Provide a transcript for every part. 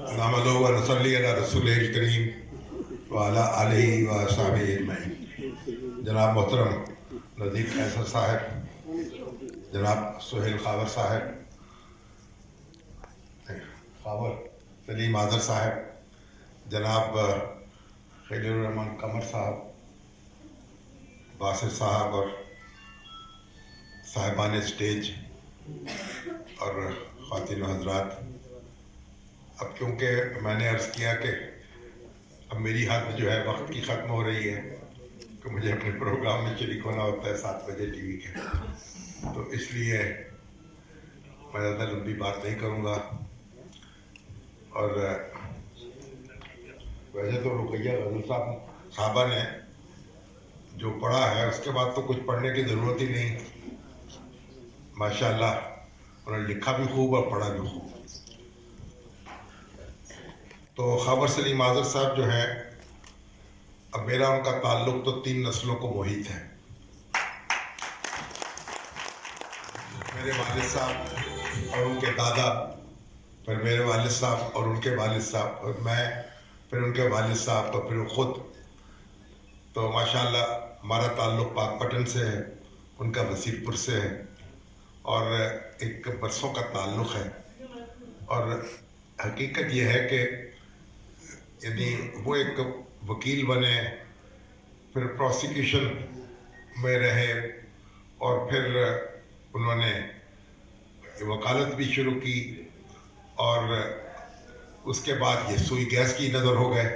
نحمدہ و نصلی علی رسول کریم وعلی آلہ و صحبہ اجمعین۔ جناب محترم نذیر قیصر صاحب، جناب سہیل خاور صاحب، خاور سلیم آذر صاحب، جناب خلیل الرحمان قمر صاحب، باسط صاحب اور صاحبان اسٹیج اور خواتین و حضرات، اب کیونکہ میں نے عرض کیا کہ اب میری حد جو ہے وقت کی ختم ہو رہی ہے کہ مجھے اپنے پروگرام میں شریک ہونا ہوتا ہے 7 بجے ٹی وی کے، تو اس لیے میں زیادہ لمبی بات نہیں کروں گا۔ اور ویسے تو رقیہ غزل صاحبہ نے جو پڑھا ہے اس کے بعد تو کچھ پڑھنے کی ضرورت ہی نہیں، ماشاءاللہ انہوں نے لکھا بھی خوب اور پڑھا بھی خوب۔ تو خاور سلیم آذر صاحب جو ہیں، اب میرا ان کا تعلق تو 3 نسلوں کو محیط ہے۔ میرے والد صاحب اور ان کے دادا، پھر میرے والد صاحب اور ان کے والد صاحب، اور میں، پھر ان کے والد صاحب، اور پھر خود۔ تو ماشاءاللہ ہمارا تعلق پاک پٹن سے ہے، ان کا وسیع پور سے ہے، اور ایک برسوں کا تعلق ہے۔ اور حقیقت یہ ہے کہ یعنی وہ ایک وکیل بنے، پھر پروسیکیوشن میں رہے، اور پھر انہوں نے وکالت بھی شروع کی، اور اس کے بعد یہ سوئی گیس کی نظر ہو گئے،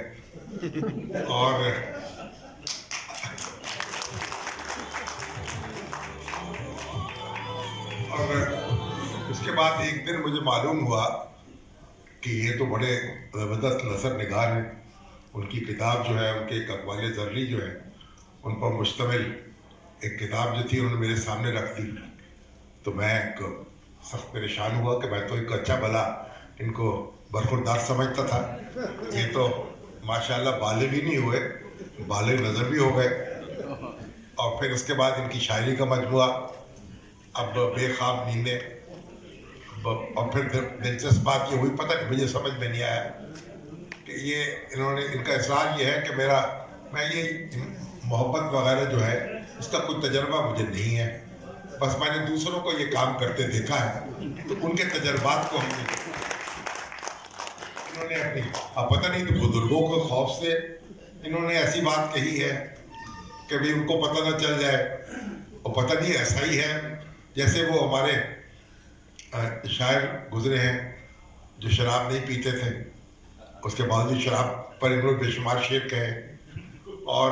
اور اس کے بعد ایک دن مجھے معلوم ہوا کہ یہ تو بڑے زبردست نثر نگار ہیں۔ ان کی کتاب جو ہے، ان کے ایک اقوال ذرری جو ہے، ان پر مشتمل ایک کتاب جو تھی انہوں نے میرے سامنے رکھ دی، تو میں ایک سخت پریشان ہوا کہ میں تو ایک اچھا بھلا ان کو برخوردار سمجھتا تھا، یہ تو ماشاءاللہ بالغ ہی نہیں ہوئے، بالغ نظر بھی ہو گئے۔ اور پھر اس کے بعد ان کی شاعری کا مجموعہ اب بے خواب نیندیں، اور پھر دلچسپ بات یہ ہوئی، پتہ نہیں مجھے سمجھ میں نہیں آیا کہ یہ انہوں نے، ان کا اصرار یہ ہے کہ میں یہ محبت وغیرہ جو ہے اس کا کوئی تجربہ مجھے نہیں ہے، بس میں نے دوسروں کو یہ کام کرتے دیکھا ہے، تو ان کے تجربات کو انہوں نے اپنی، اب پتہ نہیں تو بزرگوں کے خوف سے انہوں نے ایسی بات کہی ہے کہ بھی ان کو پتہ نہ چل جائے، اور پتہ نہیں ایسا ہی ہے جیسے وہ ہمارے شاعر گزرے ہیں جو شراب نہیں پیتے تھے، اس کے باوجود شراب پر انہوں نے بے شمار شعر کہے، اور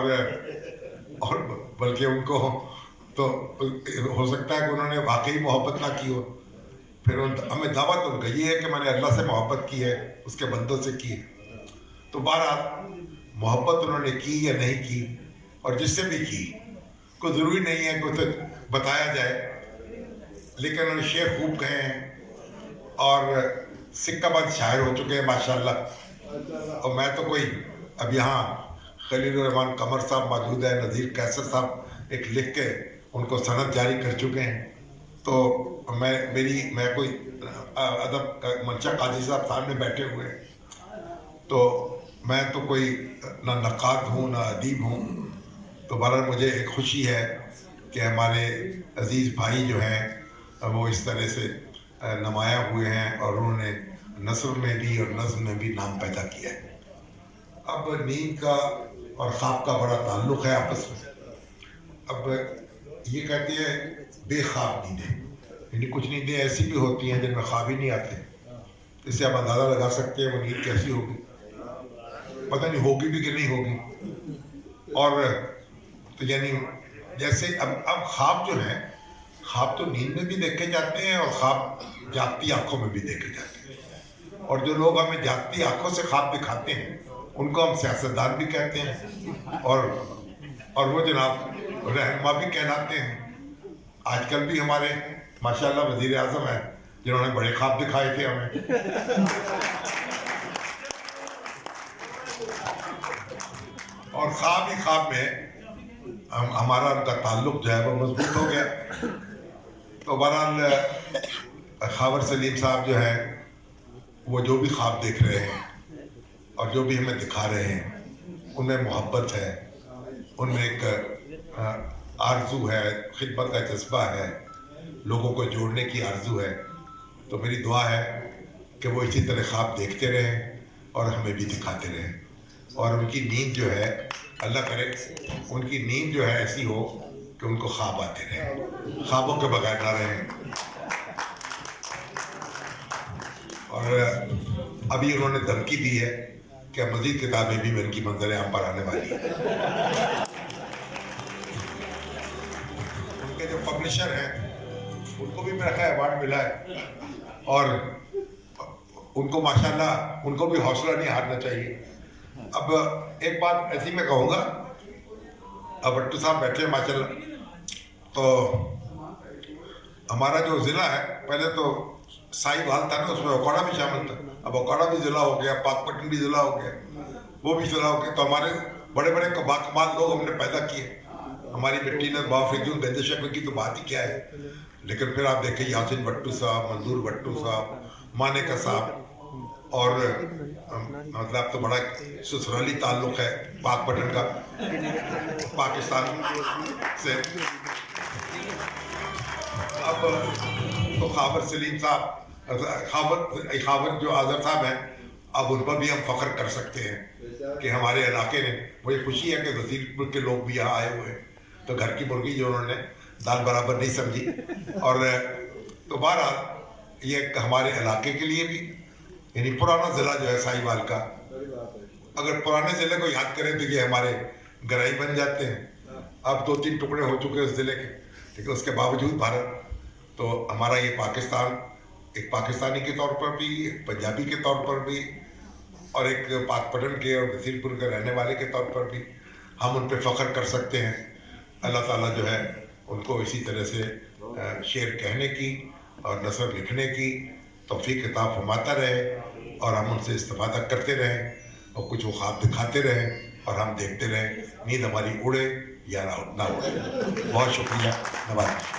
بلکہ ان کو تو ہو سکتا ہے کہ انہوں نے واقعی محبت نہ کی ہو، پھر ہمیں دعوت ان کا یہ ہے کہ میں نے اللہ سے محبت کی ہے، اس کے بندوں سے کی ہے۔ تو بہرحال محبت انہوں نے کی یا نہیں کی، اور جس سے بھی کی، کوئی ضروری نہیں ہے کہ اسے بتایا جائے، لیکن انہوں نے شعر خوب کہے ہیں اور سکہ بند شاعر ہو چکے ہیں ماشاءاللہ۔ اور میں تو کوئی، اب یہاں خلیل الرحمان قمر صاحب موجود ہے، نذیر قیصر صاحب ایک لکھ کے ان کو سند جاری کر چکے ہیں، تو میں کوئی ادب کا منشا قاضی صاحب سامنے بیٹھے ہوئے ہیں، تو میں تو کوئی نہ نقاد ہوں نہ ادیب ہوں، تو بہرحال مجھے ایک خوشی ہے کہ ہمارے عزیز بھائی جو ہیں وہ اس طرح سے نمایاں ہوئے ہیں، اور انہوں نے نثر میں بھی اور نظم میں بھی نام پیدا کیا ہے۔ اب نیند کا اور خواب کا بڑا تعلق ہے آپس میں۔ اب یہ کہتے ہیں بے خواب نیندیں، یعنی کچھ نیندیں ایسی بھی ہوتی ہیں جن میں خواب ہی نہیں آتے، اس سے آپ اندازہ لگا سکتے ہیں وہ نیند کیسی ہوگی، پتہ نہیں ہوگی بھی کہ نہیں ہوگی۔ اور تو یعنی جیسے اب خواب جو ہیں، خواب تو نیند میں بھی دیکھے جاتے ہیں اور خواب جاگتی آنکھوں میں بھی دیکھے جاتے ہیں، اور جو لوگ ہمیں جاگتی آنکھوں سے خواب دکھاتے ہیں ان کو ہم سیاستدان بھی کہتے ہیں، اور وہ جناب رہنما بھی کہلاتے ہیں۔ آج کل بھی ہمارے ماشاءاللہ وزیر اعظم ہیں جنہوں نے بڑے خواب دکھائے تھے ہمیں، اور خواب ہی خواب میں ہمارا ان کا تعلق جو ہے وہ مضبوط ہو گیا۔ تو بہرحال خاور سلیم صاحب جو ہے وہ جو بھی خواب دیکھ رہے ہیں اور جو بھی ہمیں دکھا رہے ہیں ان میں محبت ہے، ان میں ایک آرزو ہے، خدمت کا جذبہ ہے، لوگوں کو جوڑنے کی آرزو ہے. تو میری دعا ہے کہ وہ اسی طرح خواب دیکھتے رہیں اور ہمیں بھی دکھاتے رہیں، اور ان کی نیند جو ہے اللہ کرے ان کی نیند جو ہے ایسی ہو کہ ان کو خواب آتے رہیں، خوابوں کے بغیر نہ رہیں. اور ابھی انہوں نے دھمکی دی ہے کہ مزید کتابیں بھی ان کی منظر عام پر آنے والی ہیں. ان کے جو پبلشر ہیں ان کو بھی میرا خیال ایوارڈ ملا ہے، اور ان کو ماشاءاللہ ان کو بھی حوصلہ نہیں ہارنا چاہیے. اب ایک بات ایسی میں کہوں گا، اب بٹو صاحب بیٹھے ہیں ماشاءاللہ، تو ہمارا جو ضلع ہے پہلے تو ساہیوال تھا نا، اس میں اوکاڑا بھی شامل تھا، اب اوکاڑا بھی ضلع ہو گیا، پاک پٹن بھی ضلع ہو گیا، وہ بھی ضلع ہو گیا. تو ہمارے بڑے بڑے باکمال لوگ ہم نے پیدا کیے. ہماری مٹی نے بافجون گنج شکل کی تو بات ہی کیا ہے. لیکن پھر آپ دیکھیں یاسین بٹو صاحب، منظور بٹو صاحب، مانیکا صاحب، اور مطلب تو بڑا سسرالی تعلق ہے پاک پٹن کا پاکستان سے. اب تو خاور سلیم صاحب، خاور جو آذر صاحب ہیں، اب ان پر بھی ہم فخر کر سکتے ہیں کہ ہمارے علاقے نے، مجھے خوشی ہے کہ وزیر پور کے لوگ بھی یہاں آئے ہوئے ہیں. تو گھر کی مرغی جو انہوں نے دال برابر نہیں سمجھی. اور تو بہرحال یہ ہمارے علاقے کے لیے بھی، یعنی پرانا ضلع جو ہے ساہیوال کا، اگر پرانے ضلع کو یاد کریں تو یہ ہمارے گرائی بن جاتے ہیں. اب 2-3 ٹکڑے ہو چکے اس ضلع کے، لیکن اس کے باوجود بھارت تو ہمارا یہ پاکستان ایک پاکستانی کے طور پر بھی، ایک پنجابی کے طور پر بھی، اور ایک پاک پٹن کے اور وزیر پور کے رہنے والے کے طور پر بھی ہم ان پہ فخر کر سکتے ہیں. اللہ تعالیٰ جو ہے ان کو اسی طرح سے شعر کہنے کی اور نثر لکھنے کی توفیق عطا فرماتا رہے، اور ہم ان سے استفادہ کرتے رہیں، اور کچھ وہ خواب دکھاتے رہیں اور ہم دیکھتے رہیں، نیند ہماری اڑے یا نہ اڑے. بہت شکریہ. نواز.